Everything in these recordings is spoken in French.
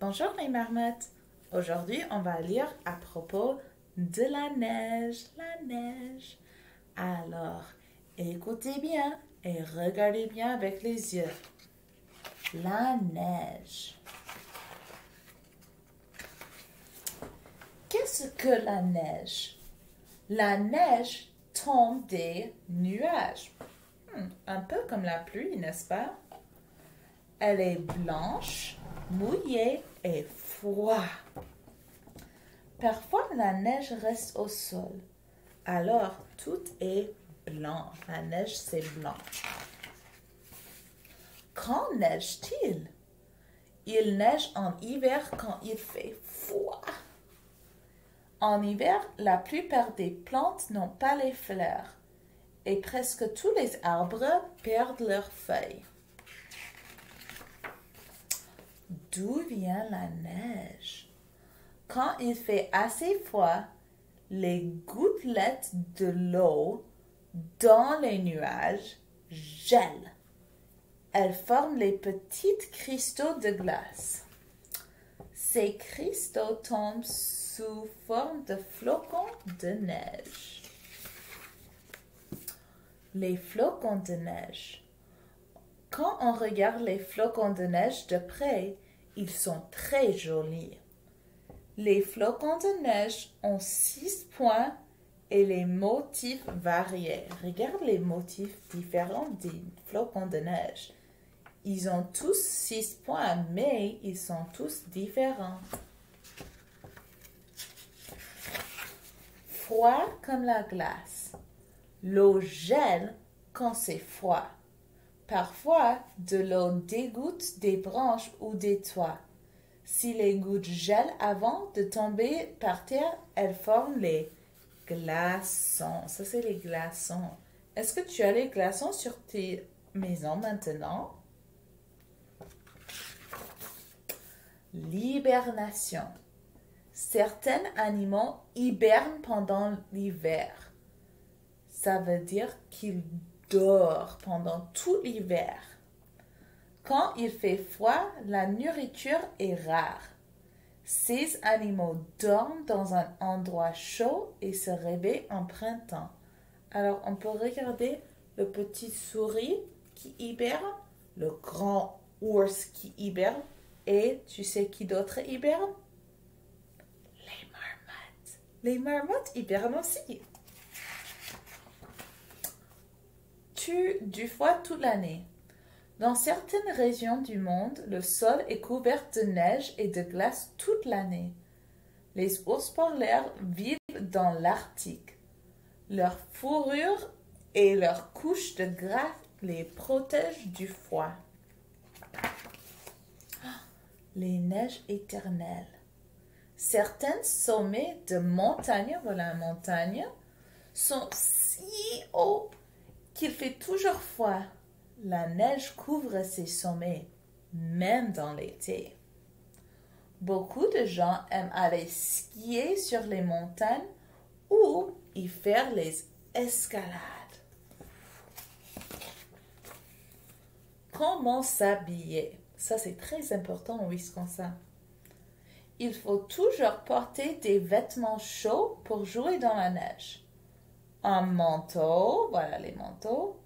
Bonjour les marmottes. Aujourd'hui, on va lire à propos de la neige. La neige. Alors, écoutez bien et regardez bien avec les yeux. La neige. Qu'est-ce que la neige? La neige tombe des nuages. Un peu comme la pluie, n'est-ce pas? Elle est blanche, mouillée et froide. Parfois, la neige reste au sol. Alors, tout est blanc. La neige, c'est blanc. Quand neige-t-il? Il neige en hiver quand il fait froid. En hiver, la plupart des plantes n'ont pas les fleurs et presque tous les arbres perdent leurs feuilles. D'où vient la neige? Quand il fait assez froid, les gouttelettes de l'eau dans les nuages gèlent. Elles forment les petits cristaux de glace. Ces cristaux tombent sous forme de flocons de neige. Les flocons de neige. Quand on regarde les flocons de neige de près, ils sont très jolis. Les flocons de neige ont 6 points et les motifs variés. Regarde les motifs différents des flocons de neige. Ils ont tous 6 points, mais ils sont tous différents. Froid comme la glace. L'eau gèle quand c'est froid. Parfois, de l'eau dégoutte des branches ou des toits. Si les gouttes gèlent avant de tomber par terre, elles forment les glaçons. Ça, c'est les glaçons. Est-ce que tu as les glaçons sur tes maisons maintenant? L'hibernation. Certains animaux hibernent pendant l'hiver. Ça veut dire qu'ils dorment pendant tout l'hiver. Quand il fait froid, la nourriture est rare. Ces animaux dorment dans un endroit chaud et se réveillent en printemps. Alors, on peut regarder le petit souris qui hiberne, le grand ours qui hiberne, et tu sais qui d'autre hiberne? Les marmottes. Les marmottes hibernent aussi. Tuent du froid toute l'année. Dans certaines régions du monde, le sol est couvert de neige et de glace toute l'année. Les ours polaires vivent dans l'Arctique. Leur fourrure et leur couche de gras les protègent du froid. Les neiges éternelles. Certains sommets de montagnes, voilà, montagne, sont si hauts qu'il fait toujours froid. La neige couvre ces sommets, même dans l'été. Beaucoup de gens aiment aller skier sur les montagnes ou y faire les escalades. Comment s'habiller? Ça, c'est très important au Wisconsin. Il faut toujours porter des vêtements chauds pour jouer dans la neige. Un manteau, voilà les manteaux,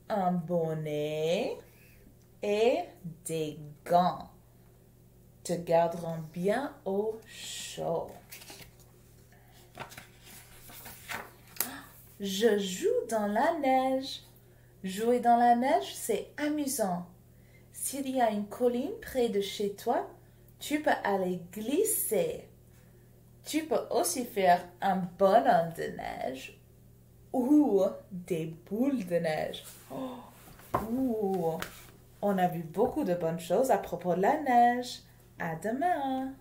un bonnet et des gants te garderont bien au chaud. Je joue dans la neige. Jouer dans la neige, c'est amusant. S'il y a une colline près de chez toi, tu peux aller glisser. Tu peux aussi faire un bonhomme de neige ou des boules de neige. On a vu beaucoup de bonnes choses à propos de la neige. À demain!